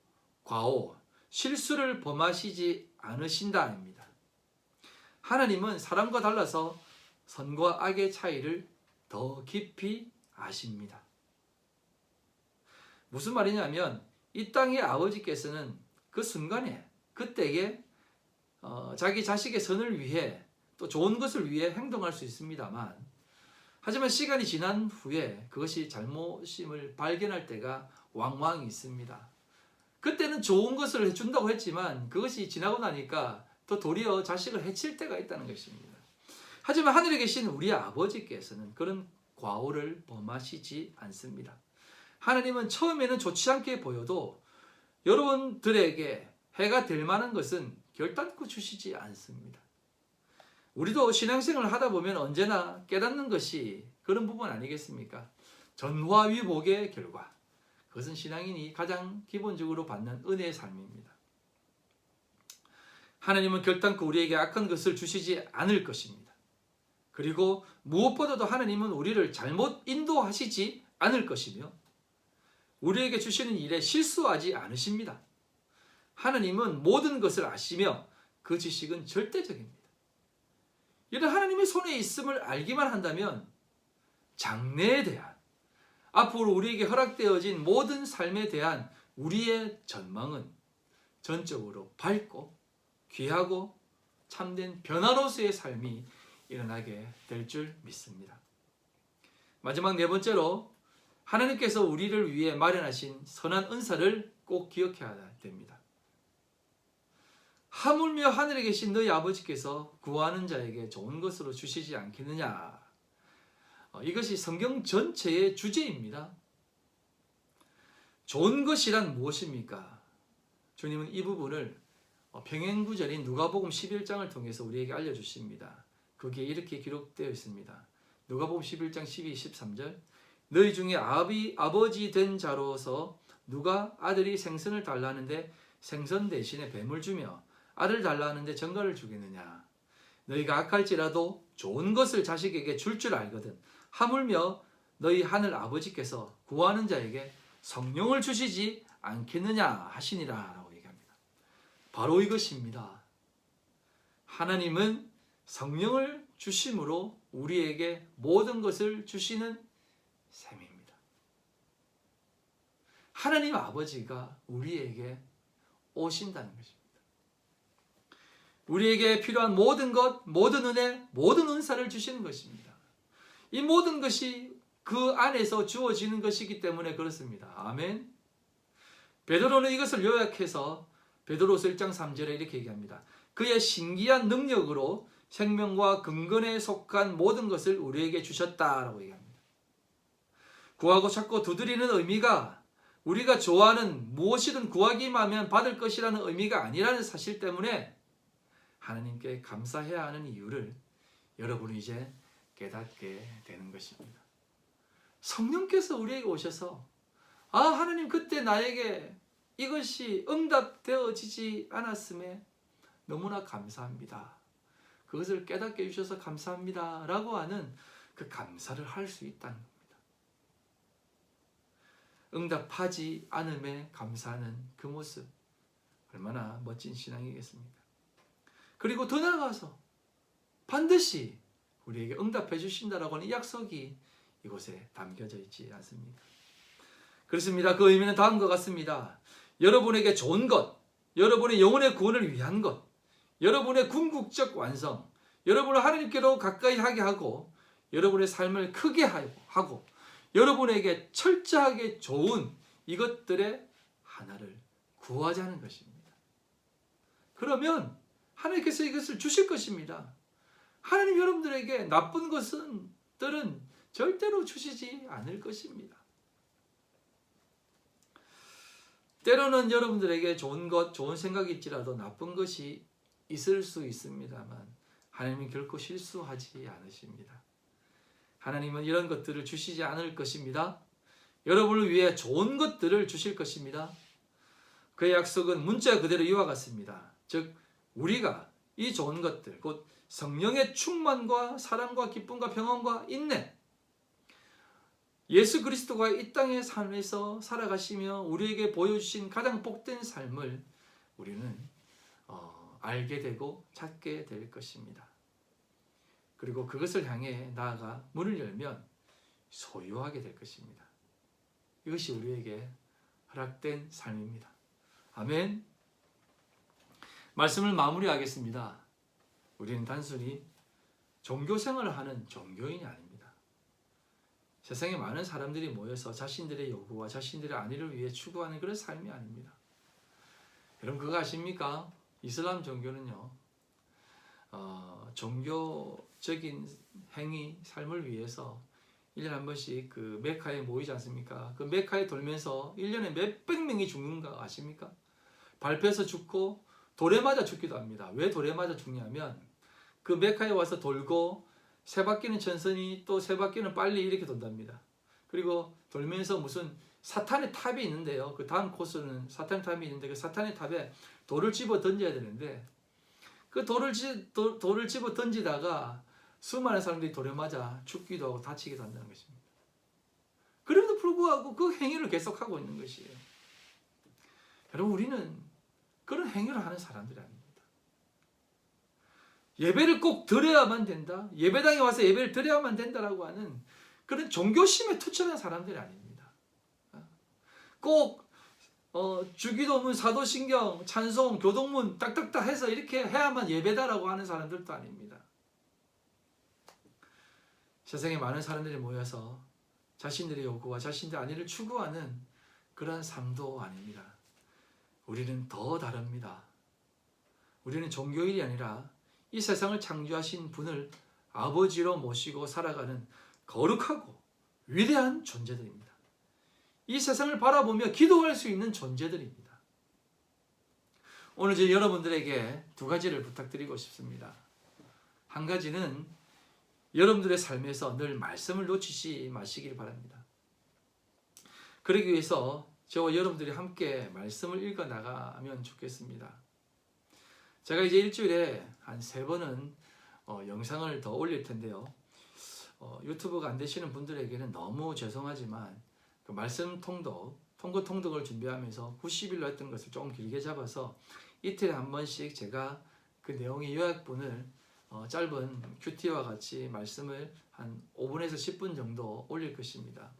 Speaker 1: 과오, 실수를 범하시지 않으신다입니다. 하나님은 사람과 달라서 선과 악의 차이를 더 깊이 아십니다. 무슨 말이냐면 이 땅의 아버지께서는 그 순간에 그때에 자기 자식의 선을 위해 또 좋은 것을 위해 행동할 수 있습니다만, 하지만 시간이 지난 후에 그것이 잘못임을 발견할 때가 왕왕 있습니다. 그때는 좋은 것을 해준다고 했지만 그것이 지나고 나니까 또 도리어 자식을 해칠 때가 있다는 것입니다. 하지만 하늘에 계신 우리 아버지께서는 그런 과오를 범하시지 않습니다. 하나님은 처음에는 좋지 않게 보여도 여러분들에게 해가 될 만한 것은 결단코 주시지 않습니다. 우리도 신앙생활을 하다 보면 언제나 깨닫는 것이 그런 부분 아니겠습니까? 전화위복의 결과, 그것은 신앙인이 가장 기본적으로 받는 은혜의 삶입니다. 하나님은 결단코 우리에게 악한 것을 주시지 않을 것입니다. 그리고 무엇보다도 하나님은 우리를 잘못 인도하시지 않을 것이며 우리에게 주시는 일에 실수하지 않으십니다. 하나님은 모든 것을 아시며 그 지식은 절대적입니다. 이런 하나님의 손에 있음을 알기만 한다면 장래에 대한, 앞으로 우리에게 허락되어진 모든 삶에 대한 우리의 전망은 전적으로 밝고 귀하고 참된 변화로서의 삶이 일어나게 될 줄 믿습니다. 마지막 네 번째로 하나님께서 우리를 위해 마련하신 선한 은사를 꼭 기억해야 됩니다. 하물며 하늘에 계신 너희 아버지께서 구하는 자에게 좋은 것으로 주시지 않겠느냐. 이것이 성경 전체의 주제입니다. 좋은 것이란 무엇입니까? 주님은 이 부분을 평행구절인 누가복음 11장을 통해서 우리에게 알려주십니다. 거기에 이렇게 기록되어 있습니다. 누가복음 11장 12, 13절, 너희 중에 아버지 된 자로서 누가 아들이 생선을 달라 하는데 생선 대신에 뱀을 주며 알을 달라 하는데 전갈을 주겠느냐. 너희가 악할지라도 좋은 것을 자식에게 줄 줄 알거든 하물며 너희 하늘 아버지께서 구하는 자에게 성령을 주시지 않겠느냐 하시니라 라고 얘기합니다. 바로 이것입니다. 하나님은 성령을 주심으로 우리에게 모든 것을 주시는 셈입니다. 하나님 아버지가 우리에게 오신다는 것입니다. 우리에게 필요한 모든 것, 모든 은혜, 모든 은사를 주시는 것입니다. 이 모든 것이 그 안에서 주어지는 것이기 때문에 그렇습니다. 아멘. 베드로는 이것을 요약해서 베드로서 1장 3절에 이렇게 얘기합니다. 그의 신기한 능력으로 생명과 근근에 속한 모든 것을 우리에게 주셨다라고 얘기합니다. 구하고 찾고 두드리는 의미가 우리가 좋아하는 무엇이든 구하기만 하면 받을 것이라는 의미가 아니라는 사실 때문에 하나님께 감사해야 하는 이유를 여러분이 이제 깨닫게 되는 것입니다. 성령께서 우리에게 오셔서 하나님 그때 나에게 이것이 응답되어지지 않았음에 너무나 감사합니다. 그것을 깨닫게 해주셔서 감사합니다 라고 하는 그 감사를 할 수 있다는 겁니다. 응답하지 않음에 감사하는 그 모습, 얼마나 멋진 신앙이겠습니까? 그리고 더 나아가서 반드시 우리에게 응답해 주신다라고 하는 이 약속이 이곳에 담겨져 있지 않습니까? 그렇습니다. 그 의미는 다음과 같습니다. 여러분에게 좋은 것, 여러분의 영혼의 구원을 위한 것, 여러분의 궁극적 완성, 여러분을 하나님께로 가까이 하게 하고 여러분의 삶을 크게 하고 여러분에게 철저하게 좋은 이것들의 하나를 구하자는 것입니다. 그러면 하나님께서 이것을 주실 것입니다. 하나님 여러분들에게 나쁜 것들은 절대로 주시지 않을 것입니다. 때로는 여러분들에게 좋은 것, 좋은 생각이 있지라도 나쁜 것이 있을 수 있습니다만 하나님은 결코 실수하지 않으십니다. 하나님은 이런 것들을 주시지 않을 것입니다. 여러분을 위해 좋은 것들을 주실 것입니다. 그의 약속은 문자 그대로 이와 같습니다. 즉 우리가 이 좋은 것들, 곧 성령의 충만과 사랑과 기쁨과 평안과 인내, 예수 그리스도가 이 땅의 삶에서 살아가시며 우리에게 보여주신 가장 복된 삶을 우리는 알게 되고 찾게 될 것입니다. 그리고 그것을 향해 나아가 문을 열면 소유하게 될 것입니다. 이것이 우리에게 허락된 삶입니다. 아멘. 말씀을 마무리하겠습니다. 우리는 단순히 종교 생활을 하는 종교인이 아닙니다. 세상에 많은 사람들이 모여서 자신들의 요구와 자신들의 안위를 위해 추구하는 그런 삶이 아닙니다. 여러분 그거 아십니까? 이슬람 종교는요, 종교적인 행위, 삶을 위해서 1년에 한 번씩 그 메카에 모이지 않습니까? 그 메카에 돌면서 1년에 몇백 명이 죽는 거 아십니까? 밟혀서 죽고 돌에 맞아 죽기도 합니다. 왜 돌에 맞아 죽냐면 그 메카에 와서 돌고 세 바퀴는 천천히 또 세 바퀴는 빨리 이렇게 돈답니다. 그리고 돌면서 무슨 사탄의 탑이 있는데요. 그 다음 코스는 사탄의 탑이 있는데 그 사탄의 탑에 돌을 집어 던져야 되는데 그 돌을 집어 던지다가 수많은 사람들이 돌에 맞아 죽기도 하고 다치기도 한다는 것입니다. 그럼에도 불구하고 그 행위를 계속하고 있는 것이에요. 여러분 우리는 그런 행위를 하는 사람들이 아닙니다. 예배를 꼭 드려야만 된다. 예배당에 와서 예배를 드려야만 된다라고 하는 그런 종교심에 투철한 사람들이 아닙니다. 꼭 주기도문, 사도신경, 찬송, 교동문 딱딱딱 해서 이렇게 해야만 예배다라고 하는 사람들도 아닙니다. 세상에 많은 사람들이 모여서 자신들의 요구와 자신들의 안위를 추구하는 그러한 삶도 아닙니다. 우리는 더 다릅니다. 우리는 종교인이 아니라 이 세상을 창조하신 분을 아버지로 모시고 살아가는 거룩하고 위대한 존재들입니다. 이 세상을 바라보며 기도할 수 있는 존재들입니다. 오늘 여러분들에게 두 가지를 부탁드리고 싶습니다. 한 가지는 여러분들의 삶에서 늘 말씀을 놓치지 마시길 바랍니다. 그러기 위해서 저와 여러분들이 함께 말씀을 읽어 나가면 좋겠습니다. 제가 이제 일주일에 한 3번은 영상을 더 올릴 텐데요. 유튜브가 안 되시는 분들에게는 너무 죄송하지만 그 말씀 통독을 준비하면서 90일로 했던 것을 조금 길게 잡아서 이틀에 한 번씩 제가 그 내용의 요약본을 짧은 큐티와 같이 말씀을 한 5분에서 10분 정도 올릴 것입니다.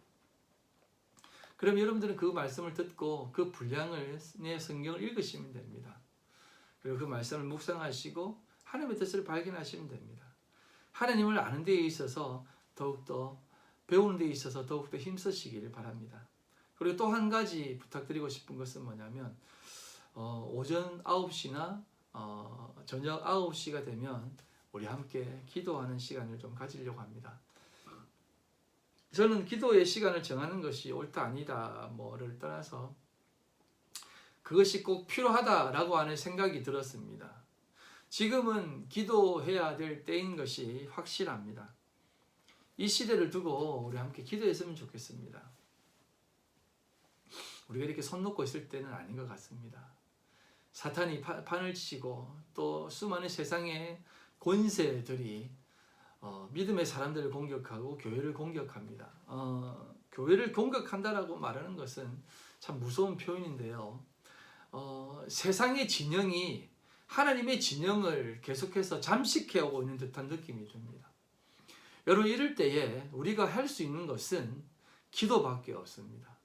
Speaker 1: 그럼 여러분들은 그 말씀을 듣고 그 분량을 내 성경을 읽으시면 됩니다. 그리고 그 말씀을 묵상하시고 하나님의 뜻을 발견하시면 됩니다. 하나님을 아는 데에 있어서 더욱더 배우는 데에 있어서 더욱더 힘쓰시기를 바랍니다. 그리고 또 한 가지 부탁드리고 싶은 것은 뭐냐면 오전 9시나 저녁 9시가 되면 우리 함께 기도하는 시간을 좀 가지려고 합니다. 저는 기도의 시간을 정하는 것이 옳다 아니다 뭐를 떠나서 그것이 꼭 필요하다라고 하는 생각이 들었습니다. 지금은 기도해야 될 때인 것이 확실합니다. 이 시대를 두고 우리 함께 기도했으면 좋겠습니다. 우리가 이렇게 손 놓고 있을 때는 아닌 것 같습니다. 사탄이 판을 치고 또 수많은 세상의 권세들이 믿음의 사람들을 공격하고 교회를 공격합니다. 교회를 공격한다라고 말하는 것은 참 무서운 표현인데요. 세상의 진영이 하나님의 진영을 계속해서 잠식해오고 있는 듯한 느낌이 듭니다. 여러분 이럴 때에 우리가 할 수 있는 것은 기도밖에 없습니다.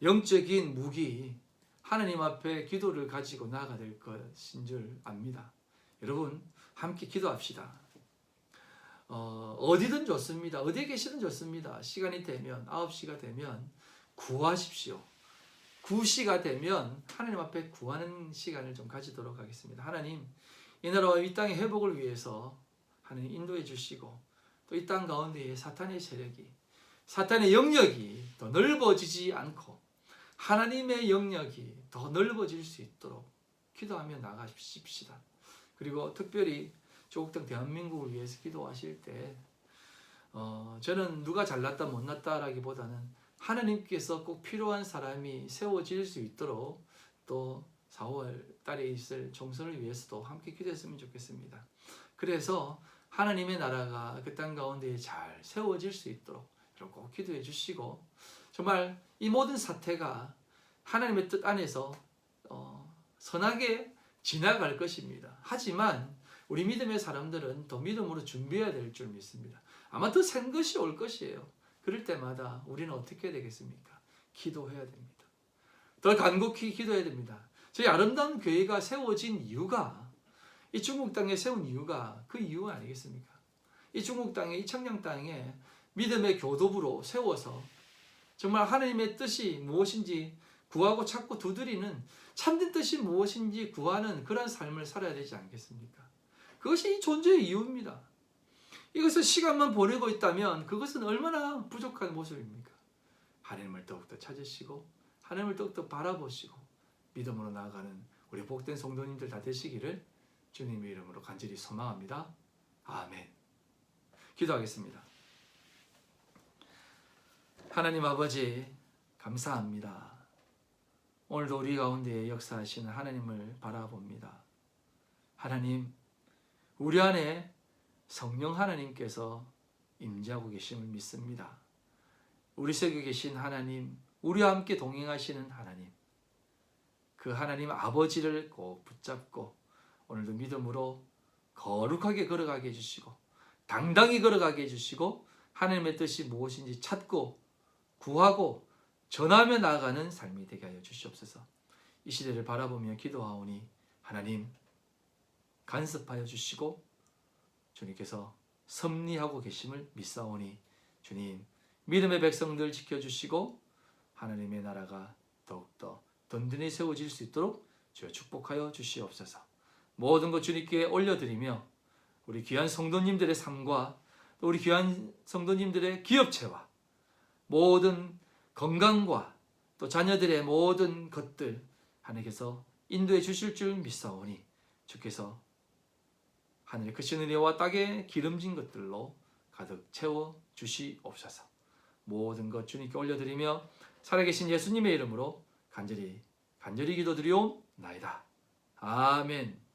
Speaker 1: 영적인 무기 하나님 앞에 기도를 가지고 나아가야 될 것인 줄 압니다. 여러분 함께 기도합시다. 어디든 좋습니다. 어디에 계시든 좋습니다. 시간이 되면 9시가 되면 구하십시오. 9시가 되면 하나님 앞에 구하는 시간을 좀 가지도록 하겠습니다. 하나님 이 나라와 이 땅의 회복을 위해서 하나님 인도해 주시고 또 이 땅 가운데에 사탄의 세력이 사탄의 영역이 더 넓어지지 않고 하나님의 영역이 더 넓어질 수 있도록 기도하며 나가십시다. 그리고 특별히 조국 등 대한민국을 위해서 기도하실 때 저는 누가 잘났다 못났다라기보다는 하나님께서 꼭 필요한 사람이 세워질 수 있도록 또 4월 달에 있을 총선을 위해서도 함께 기도했으면 좋겠습니다. 그래서 하나님의 나라가 그 땅 가운데 잘 세워질 수 있도록 꼭 기도해 주시고 정말 이 모든 사태가 하나님의 뜻 안에서 선하게 지나갈 것입니다. 하지만 우리 믿음의 사람들은 더 믿음으로 준비해야 될 줄 믿습니다. 아마 더 센 것이 올 것이에요. 그럴 때마다 우리는 어떻게 해야 되겠습니까? 기도해야 됩니다. 더 간곡히 기도해야 됩니다. 저희 아름다운 교회가 세워진 이유가 이 중국 땅에 세운 이유가 그 이유 아니겠습니까? 이 중국 땅에 이 청량 땅에 믿음의 교도부로 세워서 정말 하나님의 뜻이 무엇인지 구하고 찾고 두드리는 참된 뜻이 무엇인지 구하는 그런 삶을 살아야 되지 않겠습니까? 그것이 이 존재의 이유입니다. 이것을 시간만 보내고 있다면 그것은 얼마나 부족한 모습입니까? 하나님을 더욱더 찾으시고 하나님을 더욱더 바라보시고 믿음으로 나아가는 우리 복된 성도님들 다 되시기를 주님의 이름으로 간절히 소망합니다. 아멘. 기도하겠습니다. 하나님 아버지 감사합니다. 오늘도 우리 가운데 역사하시는 하나님을 바라봅니다. 하나님, 우리 안에 성령 하나님께서 임재하고 계심을 믿습니다. 우리 속에 계신 하나님, 우리와 함께 동행하시는 하나님, 그 하나님 아버지를 꼭 붙잡고 오늘도 믿음으로 거룩하게 걸어가게 해주시고 당당히 걸어가게 해주시고 하나님의 뜻이 무엇인지 찾고 구하고 전하며 나아가는 삶이 되게 하여 주시옵소서. 이 시대를 바라보며 기도하오니 하나님 간섭하여 주시고 주님께서 섭리하고 계심을 믿사오니 주님 믿음의 백성들 지켜주시고 하나님의 나라가 더욱더 든든히 세워질 수 있도록 주여 축복하여 주시옵소서. 모든 것 주님께 올려드리며 우리 귀한 성도님들의 삶과 또 우리 귀한 성도님들의 기업체와 모든 건강과 또 자녀들의 모든 것들 하나님께서 인도해 주실 줄 믿사오니 주께서 하늘의 크신 은혜와 땅에 기름진 것들로 가득 채워 주시옵소서. 모든 것 주님께 올려드리며 살아계신 예수님의 이름으로 간절히 기도드리옵나이다. 아멘.